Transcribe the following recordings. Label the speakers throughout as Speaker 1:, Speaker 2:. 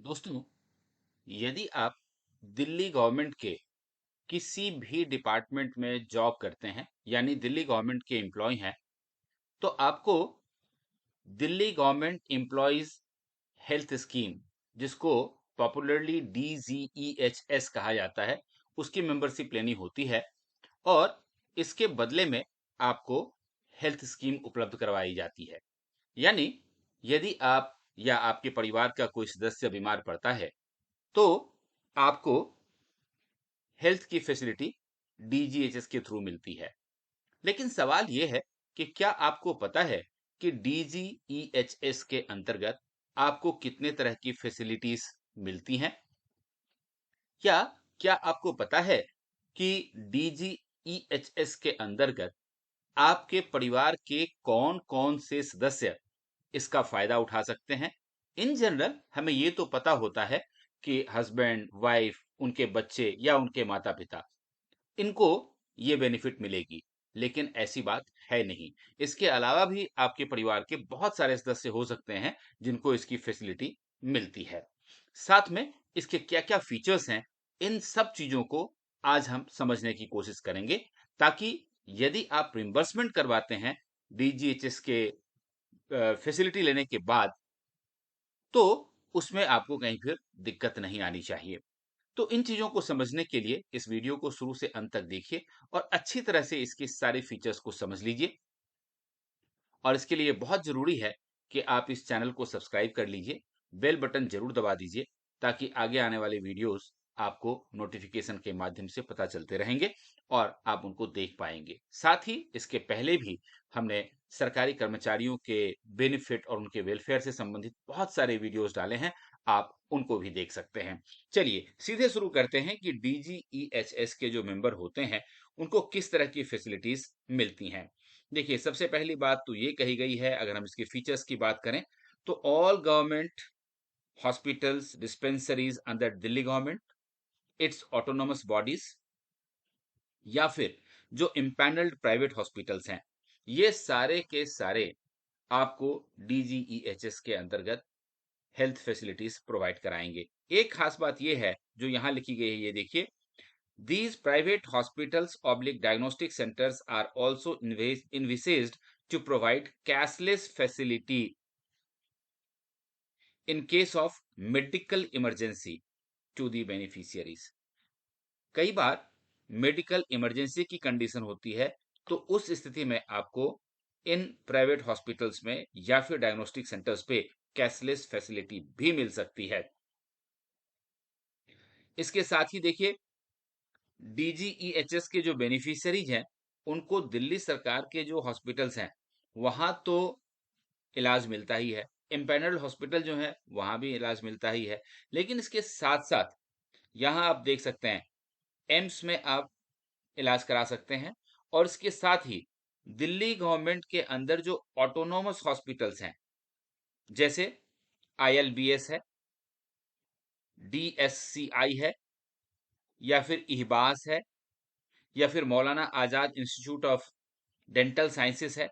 Speaker 1: दोस्तों, यदि आप दिल्ली गवर्नमेंट के किसी भी डिपार्टमेंट में जॉब करते हैं, यानी दिल्ली गवर्नमेंट के एम्प्लॉय हैं, तो आपको Delhi government employees health scheme, जिसको पॉपुलरली DGEHS कहा जाता है, उसकी मेंबरशिप लेनी होती है और इसके बदले में आपको हेल्थ स्कीम उपलब्ध करवाई जाती है। यानी यदि आप या आपके परिवार का कोई सदस्य बीमार पड़ता है, तो आपको हेल्थ की फैसिलिटी DGHS के थ्रू मिलती है। लेकिन सवाल यह है कि क्या आपको पता है कि DGEHS के अंतर्गत आपको कितने तरह की फैसिलिटीज मिलती हैं? या क्या आपको पता है कि DGEHS के अंतर्गत आपके परिवार के कौन-कौन से सदस्य इसका फायदा उठा सकते हैं? इन जनरल हमें ये तो पता होता है कि हस्बैंड, वाइफ, उनके बच्चे या उनके माता-पिता, इनको ये बेनिफिट मिलेगी। लेकिन ऐसी बात है नहीं। इसके अलावा भी आपके परिवार के बहुत सारे सदस्य हो सकते हैं जिनको इसकी फैसिलिटी मिलती है। साथ में इसके क्या-क्या फीचर्स हैं, इन सब चीजों को आज हम समझने की कोशिश करेंगे, ताकि यदि आप रिम्बर्समेंट करवाते हैं DGHS के फैसिलिटी लेने के बाद, तो उसमें आपको कहीं फिर दिक्कत नहीं आनी चाहिए। तो इन चीजों को समझने के लिए इस वीडियो को शुरू से अंत तक देखिए और अच्छी तरह से इसके सारे फीचर्स को समझ लीजिए। और इसके लिए बहुत जरूरी है कि आप इस चैनल को सब्सक्राइब कर लीजिए, बेल बटन जरूर दबा दीजिए, ताकि आगे आने वाले वीडियोस आपको नोटिफिकेशन के माध्यम से पता चलते रहेंगे और आप उनको देख पाएंगे। साथ ही इसके पहले भी हमने सरकारी कर्मचारियों के बेनिफिट और उनके वेलफेयर से संबंधित बहुत सारे वीडियोस डाले हैं, आप उनको भी देख सकते हैं। चलिए सीधे शुरू करते हैं कि DGEHS के जो मेंबर होते हैं, उनको किस तरह की फैसिलिटीज मिलती हैं। देखिए, सबसे पहली बात तो ये कही गई है, अगर हम इसके फीचर्स की बात करें, तो all government hospitals, dispensaries under Delhi government, it's autonomous bodies, या फिर जो इम्पैनल्ड प्राइवेट हॉस्पिटल्स हैं, ये सारे के सारे आपको DGEHS के अंतर्गत हेल्थ फैसिलिटीज प्रोवाइड कराएंगे। एक खास बात ये है जो यहाँ लिखी गई है, ये देखिए, these private hospitals oblique diagnostic centers are also envisaged to provide cashless facility in case of medical emergency to the beneficiaries. कई बार मेडिकल इमरजेंसी की कंडीशन होती है, तो उस स्थिति में आपको इन प्राइवेट हॉस्पिटल्स में या फिर डायग्नोस्टिक सेंटर्स पे कैशलेस फैसिलिटी भी मिल सकती है। इसके साथ ही देखिए, DGEHS के जो बेनिफिशियरीज हैं, उनको दिल्ली सरकार के जो हॉस्पिटल्स हैं, वहां तो इलाज मिलता ही है। इम्पैनल्ड हॉस्पिटल जो है वहां भी इलाज मिलता ही है। लेकिन इसके साथ साथ यहाँ आप देख सकते हैं, एम्स में आप इलाज करा सकते हैं। और इसके साथ ही दिल्ली गवर्नमेंट के अंदर जो ऑटोनोमस हॉस्पिटल्स हैं, जैसे ILBS है, DSCI है, या फिर इहबास है, या फिर Maulana Azad institute of dental sciences है,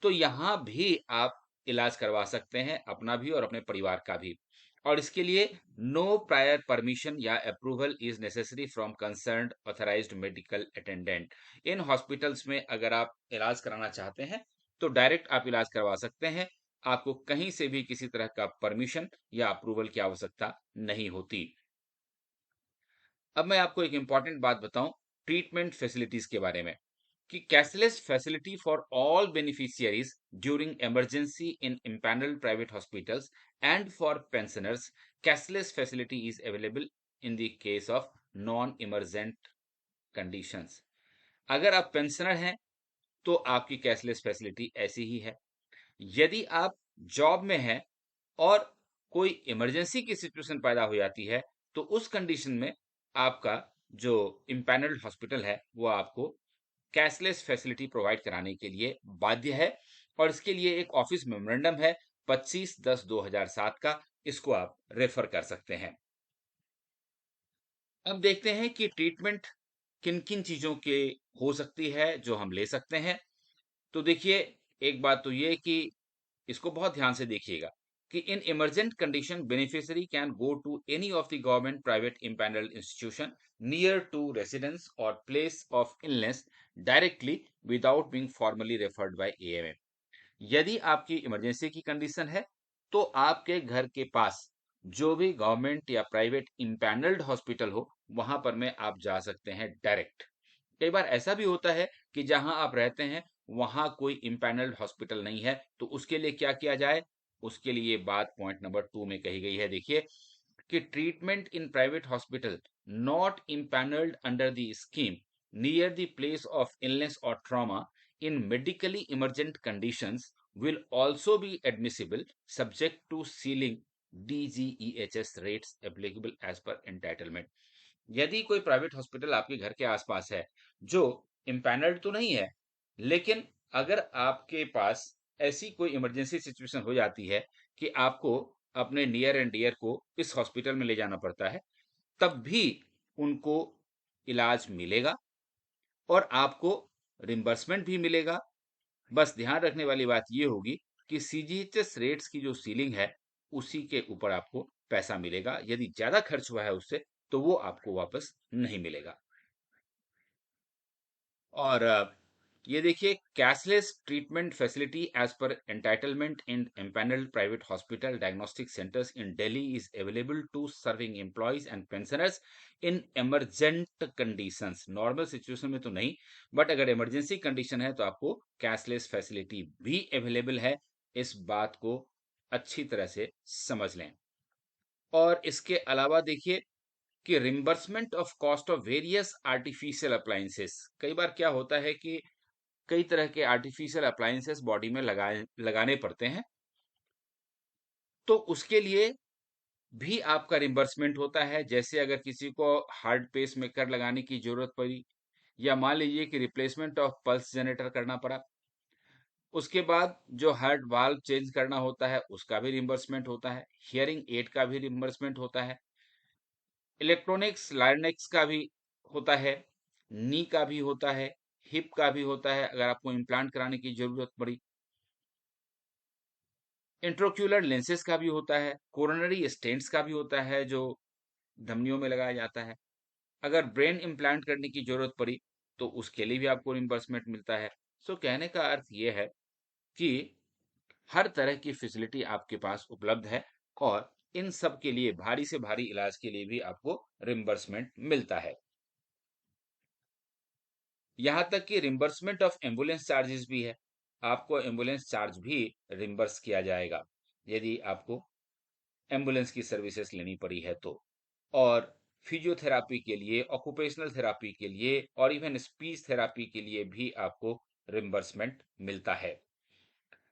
Speaker 1: तो यहाँ भी आप इलाज करवा सकते हैं, अपना भी और अपने परिवार का भी। और इसके लिए नो प्रायर परमिशन या approval is necessary from concerned authorised medical attendant. In hospitals में अगर आप इलाज कराना चाहते हैं, तो डायरेक्ट आप इलाज करवा सकते हैं, आपको कहीं से भी किसी तरह का परमिशन या अप्रूवल की आवश्यकता नहीं होती। अब मैं आपको एक इंपॉर्टेंट बात बताऊं ट्रीटमेंट फैसिलिटीज के बारे में, कि cashless facility for all beneficiaries during emergency in empanelled private hospitals and for pensioners, cashless facility is available in the case of non emergent conditions. अगर आप पेंशनर हैं, तो आपकी कैशलेस फैसिलिटी ऐसी ही है। यदि आप जॉब में हैं और कोई इमरजेंसी की सिचुएशन पैदा हो जाती है, तो उस कंडीशन में आपका जो इम्पैनल्ड हॉस्पिटल है, वो आपको कैशलेस फैसिलिटी प्रोवाइड कराने के लिए बाध्य है। और इसके लिए एक ऑफिस मेमोरेंडम है 25/10/2007 का, इसको आप रेफर कर सकते हैं। अब देखते हैं कि ट्रीटमेंट किन किन चीजों के हो सकती है जो हम ले सकते हैं। तो देखिए, एक बात तो ये कि इसको बहुत ध्यान से देखिएगा कि in emergent condition beneficiary can go to any of the government private empanelled institution near to residence और place of illness directly without being formally referred by AMA. यदि आपकी इमरजेंसी की कंडीशन है तो आपके घर के पास जो भी गवर्नमेंट या प्राइवेट इम्पैनल्ड हॉस्पिटल हो वहां पर में आप जा सकते हैं डायरेक्ट। कई बार ऐसा भी होता है कि जहां आप रहते हैं वहां कोई इम्पैनल्ड हॉस्पिटल नहीं है, तो उसके लिए क्या किया जाए? उसके लिए बात पॉइंट नंबर 2 में कही गई है। देखिए कि treatment in private hospital not empanelled under the scheme near the place of illness और trauma in medically emergent conditions will also be admissible subject to ceiling DGEHS rates applicable as per entitlement। यदि कोई private hospital आपके घर के आसपास है जो empanelled तो नहीं है, लेकिन अगर आपके पास ऐसी कोई इमरजेंसी सिचुएशन हो जाती है कि आपको अपने नियर एंड डियर को इस हॉस्पिटल में ले जाना पड़ता है, तब भी उनको इलाज मिलेगा और आपको रिम्बर्समेंट भी मिलेगा। बस ध्यान रखने वाली बात ये होगी कि सीजीएचएस रेट्स की जो सीलिंग है उसी के ऊपर आपको पैसा मिलेगा। यदि ज्यादा खर्च हुआ है उससे तो वो आपको वापस नहीं मिलेगा। और ये देखिए cashless treatment facility as per entitlement in empanelled private hospital diagnostic centres in Delhi is available to serving employees and pensioners in emergent conditions. Normal situation में तो नहीं, बट अगर इमरजेंसी कंडीशन है तो आपको कैशलेस फैसिलिटी भी अवेलेबल है। इस बात को अच्छी तरह से समझ लें। और इसके अलावा देखिए कि reimbursement of cost of various artificial appliances. कई बार क्या होता है कि कई तरह के आर्टिफिशियल अप्लायंसेस बॉडी में लगाने पड़ते हैं, तो उसके लिए भी आपका रिम्बर्समेंट होता है। जैसे अगर किसी को हार्ट पेस मेकर लगाने की जरूरत पड़ी, या मान लीजिए कि रिप्लेसमेंट ऑफ पल्स जनरेटर करना पड़ा, उसके बाद जो हार्ट वाल्व चेंज करना होता है उसका भी रिम्बर्समेंट होता है, हियरिंग एड का भी रिम्बर्समेंट होता है, इलेक्ट्रॉनिक्स लाइनेक्स का भी होता है, नी का भी होता है, हिप का भी होता है अगर आपको इम्प्लांट कराने की जरूरत पड़ी, इंट्रोक्यूलर लेंसेज का भी होता है, कोरोनरी स्टेंट्स का भी होता है जो धमनियों में लगाया जाता है। अगर ब्रेन इम्प्लांट करने की जरूरत पड़ी तो उसके लिए भी आपको रिम्बर्समेंट मिलता है। सो कहने का अर्थ ये है कि हर तरह की फैसिलिटी आपके पास उपलब्ध है और इन सब के लिए भारी से भारी इलाज के लिए भी आपको रिम्बर्समेंट मिलता है। यहाँ तक कि रिम्बर्समेंट ऑफ एम्बुलेंस चार्जेस भी है। आपको एम्बुलेंस चार्ज भी रिम्बर्स किया जाएगा यदि आपको एम्बुलेंस की सर्विसेज लेनी पड़ी है तो। और फिजियोथेरापी के लिए, ऑक्यूपेशनल थेरापी के लिए और इवन स्पीच थेरापी के लिए भी आपको रिम्बर्समेंट मिलता है।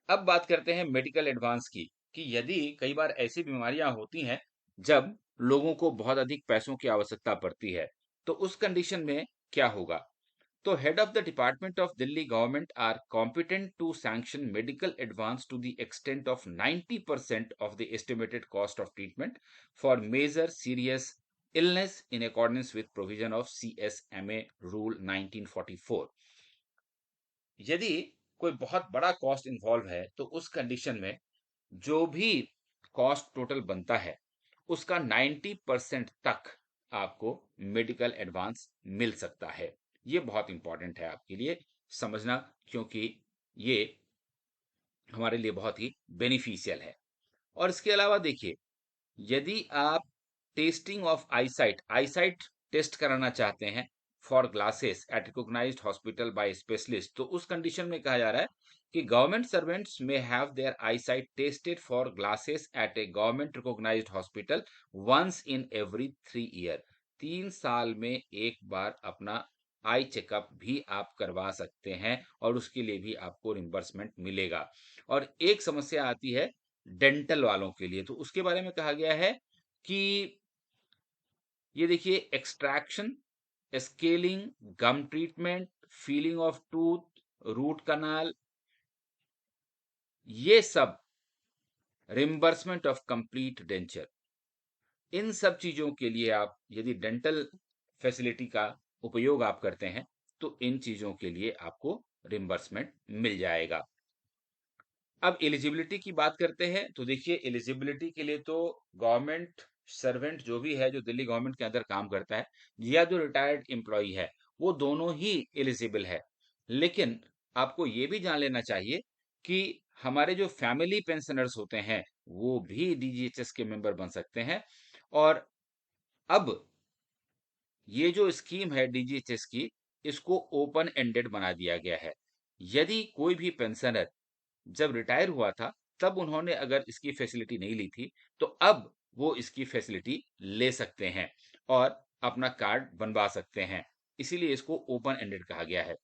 Speaker 1: अब बात करते हैं मेडिकल एडवांस की, कि यदि कई बार ऐसी बीमारियां होती हैं जब लोगों को बहुत अधिक पैसों की आवश्यकता पड़ती है, तो उस कंडीशन में क्या होगा? तो head of the Department of Delhi government are competent to sanction medical advance to the extent of 90% of the estimated cost of treatment for major serious illness in accordance with provision of CSMA Rule 1944। यदि कोई बहुत बड़ा cost involve है तो उस condition में जो भी कॉस्ट टोटल बनता है उसका 90% तक आपको मेडिकल एडवांस मिल सकता है। ये बहुत इंपॉर्टेंट है आपके लिए समझना, क्योंकि ये हमारे लिए बहुत ही बेनिफिशियल है। और इसके अलावा देखिए, यदि आप testing of eyesight eyesight test कराना चाहते हैं for glasses at recognised hospital by specialist, तो उस कंडीशन में कहा जा रहा है कि government servants may have their eyesight tested for glasses at a government recognised hospital once in every 3 year. 3 साल में एक बार अपना आई चेकअप भी आप करवा सकते हैं और उसके लिए भी आपको रिम्बर्समेंट मिलेगा। और एक समस्या आती है डेंटल वालों के लिए, तो उसके बारे में कहा गया है कि ये देखिए extraction, scaling, gum treatment, filling of tooth, root canal, ये सब रिम्बर्समेंट ऑफ कंप्लीट डेंचर, इन सब चीजों के लिए आप यदि डेंटल फैसिलिटी का उपयोग आप करते हैं तो इन चीजों के लिए आपको रिम्बर्समेंट मिल जाएगा। अब एलिजिबिलिटी की बात करते हैं तो देखिए एलिजिबिलिटी के लिए तो गवर्नमेंट सर्वेंट जो भी है जो दिल्ली गवर्नमेंट के अंदर काम करता है या जो रिटायर्ड एम्प्लॉय है वो दोनों ही एलिजिबल है। लेकिन आपको ये भी जान लेना चाहिए कि हमारे जो फैमिली पेंशनर्स होते हैं वो भी डीजीएचएस के मेंबर बन सकते हैं। और अब ये जो स्कीम है डीजीएचएस की इसको ओपन एंडेड बना दिया गया है। यदि कोई भी पेंशनर जब रिटायर हुआ था तब उन्होंने अगर इसकी फैसिलिटी नहीं ली थी तो अब वो इसकी फैसिलिटी ले सकते हैं और अपना कार्ड बनवा सकते हैं। इसीलिए इसको ओपन एंडेड कहा गया है।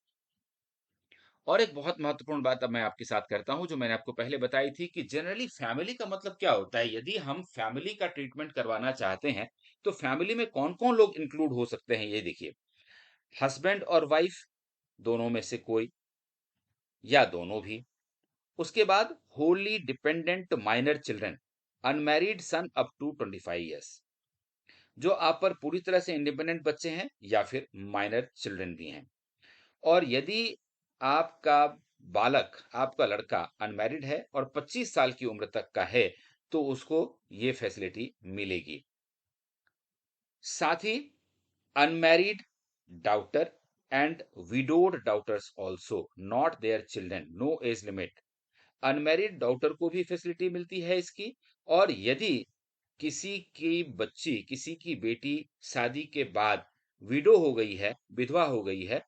Speaker 1: और एक बहुत महत्वपूर्ण बात अब मैं आपके साथ करता हूं जो मैंने आपको पहले बताई थी कि जनरली फैमिली का मतलब क्या होता है। यदि हम फैमिली का ट्रीटमेंट करवाना चाहते हैं तो फैमिली में कौन कौन लोग इंक्लूड हो सकते हैं ये देखिए। हस्बैंड और वाइफ दोनों में से कोई या दोनों भी। उसके बाद wholly dependent minor children, unmarried son up to 25 years, जो आप पर पूरी तरह से इंडिपेंडेंट बच्चे हैं या फिर माइनर चिल्ड्रन भी हैं। और यदि आपका बालक आपका लड़का अनमैरिड है और 25 साल की उम्र तक का है तो उसको ये फैसिलिटी मिलेगी। साथ ही unmarried daughter and widowed daughters also not their children, no age limit. Unmarried daughter को भी फैसिलिटी मिलती है इसकी। और यदि किसी की बच्ची किसी की बेटी शादी के बाद विडो हो गई है विधवा हो गई है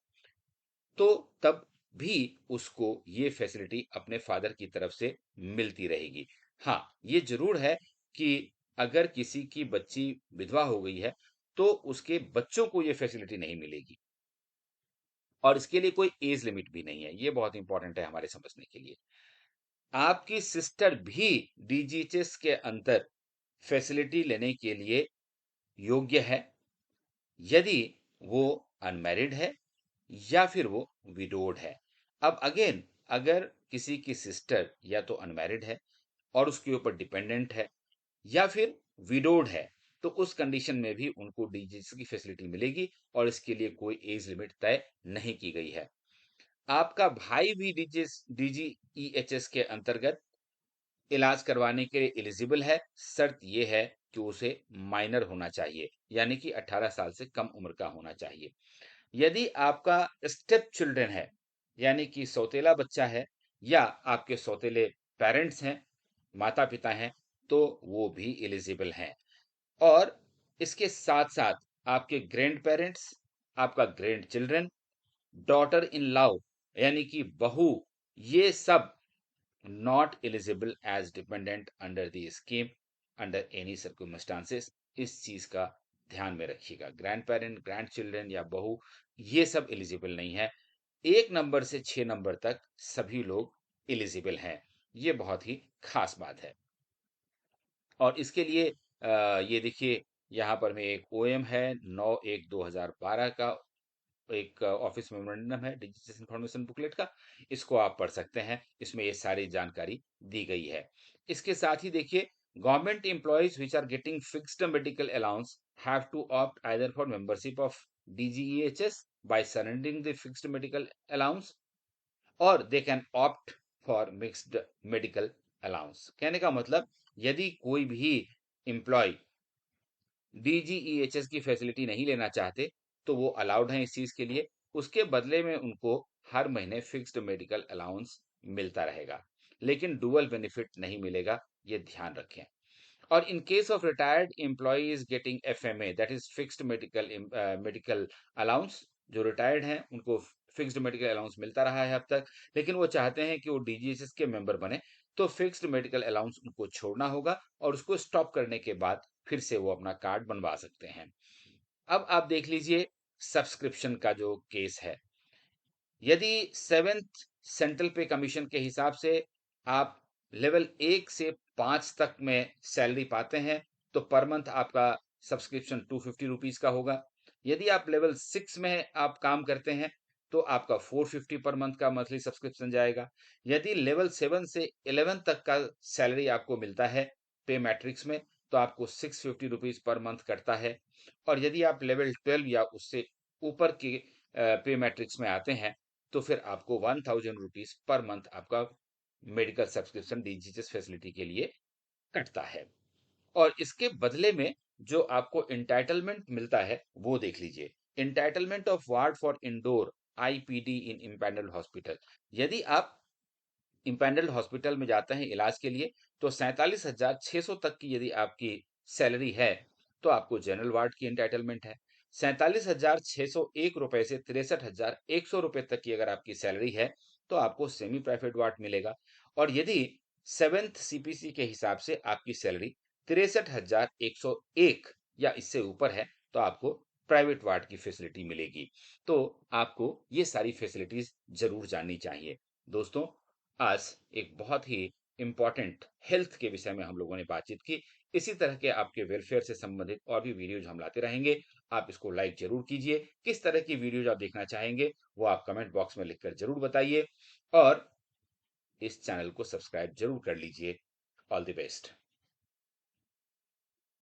Speaker 1: तो तब भी उसको ये फैसिलिटी अपने फादर की तरफ से मिलती रहेगी। हाँ, ये जरूर है कि अगर किसी की बच्ची विधवा हो गई है तो उसके बच्चों को ये फैसिलिटी नहीं मिलेगी और इसके लिए कोई एज लिमिट भी नहीं है। ये बहुत इंपॉर्टेंट है हमारे समझने के लिए। आपकी सिस्टर भी डीजीएचएस के अंदर फैसिलिटी लेने के लिए योग्य है यदि वो अनमैरिड है या फिर वो विडोड है। अब अगेन अगर किसी की सिस्टर या तो अनमैरिड है और उसके ऊपर डिपेंडेंट है या फिर विडोड है तो उस कंडीशन में भी उनको डीजीएचएस की फैसिलिटी मिलेगी और इसके लिए कोई एज लिमिट तय नहीं की गई है। आपका भाई भी डीजीईएचएस के अंतर्गत इलाज करवाने के लिए एलिजिबल है। शर्त यह है कि उसे माइनर होना चाहिए यानी कि 18 साल से कम उम्र का होना चाहिए। यदि आपका स्टेप चिल्ड्रन है यानी कि सौतेला बच्चा है या आपके सौतेले पेरेंट्स हैं माता पिता हैं तो वो भी एलिजिबल हैं। और इसके साथ साथ आपके ग्रैंड पेरेंट्स, आपका grand children, daughter in law यानी कि बहू, ये सब not eligible as dependent under the scheme under any circumstances। इस चीज का ध्यान में रखिएगा। ग्रैंड पेरेंट, ग्रैंड चिल्ड्रन या बहू ये सब एलिजिबल नहीं है। 1 नंबर से 6 नंबर तक सभी लोग एलिजिबल हैं। ये बहुत ही खास बात है। और इसके लिए ये देखिए यहाँ पर में एक ओएम है 9/1/2012 का एक ऑफिस मेमोरेंडम है डिजिटल इन्फॉर्मेशन बुकलेट का। इसको आप पढ़ सकते हैं, इसमें ये सारी जानकारी दी गई है। इसके साथ ही देखिए government employees which are getting fixed medical allowance have to opt either for membership of DGEHS by surrendering the fixed medical allowance और they can opt for mixed medical allowance. कहने का मतलब यदि कोई भी एम्प्लॉय डीजीईएचएस की फैसिलिटी नहीं लेना चाहते तो वो अलाउड हैं इस चीज के लिए। उसके बदले में उनको हर महीने फिक्स्ड मेडिकल अलाउंस मिलता रहेगा लेकिन डुअल बेनिफिट नहीं मिलेगा, ये ध्यान रखें। और in case of retired employee is getting FMA that is fixed medical allowance, जो रिटायर्ड हैं उनको फिक्स्ड मेडिकल अलाउंस मिलता रहा है अब तक लेकिन वो चाहते हैं कि वो डीजीएचएस के मेंबर बने तो फिक्स्ड मेडिकल अलाउंस उनको छोड़ना होगा और उसको स्टॉप करने के बाद फिर से वो अपना कार्ड बनवा सकते हैं। अब आप देख लीजिए सब्सक्रिप्शन का जो केस है। यदि सेवेंथ सेंट्रल पे कमीशन के हिसाब से आप लेवल 1 से 5 तक में सैलरी पाते हैं तो पर मंथ आपका सब्सक्रिप्शन 250 रुपीज का होगा। यदि आप लेवल 6 में आप काम करते हैं तो आपका 450 पर मंथ का मंथली सब्सक्रिप्शन जाएगा। यदि लेवल 7 से 11 तक का सैलरी आपको मिलता है पे मैट्रिक्स में तो आपको 650 रुपीज पर मंथ कटता है। और यदि आप लेवल 12 या उससे ऊपर के पे मैट्रिक्स में आते हैं तो फिर आपको 1000 रुपीज पर मंथ आपका मेडिकल सब्सक्रिप्शन डीजीएचएस फैसिलिटी के लिए कटता है। और इसके बदले में जो आपको इंटाइटलमेंट मिलता है वो देख लीजिए। Entitlement of ward for indoor IPD in empanelled hospital. यदि आप इम्पैनल्ड हॉस्पिटल में जाते हैं इलाज के लिए, तो 47,600 तक की यदि आपकी सैलरी है तो आपको जनरल वार्ड की एंटाइटलमेंट है। 47,601 रुपए से 63,100 रुपए तक की अगर आपकी सैलरी है तो आपको सेमी प्राइवेट वार्ड मिलेगा। और यदि सेवेंथ सीपीसी के हिसाब से आपकी सैलरी 63,101 या इससे ऊपर है तो आपको प्राइवेट वार्ड की फैसिलिटी मिलेगी। तो आपको ये सारी फैसिलिटीज जरूर जाननी चाहिए। दोस्तों, आज एक बहुत ही इम्पॉर्टेंट हेल्थ के विषय में हम लोगों ने बातचीत की। इसी तरह के आपके वेलफेयर से संबंधित और भी वीडियोज हम लाते रहेंगे। आप इसको लाइक जरूर कीजिए। किस तरह की वीडियोज आप देखना चाहेंगे वो आप कमेंट बॉक्स में लिखकर जरूर बताइए और इस चैनल को सब्सक्राइब जरूर कर लीजिए। All the best.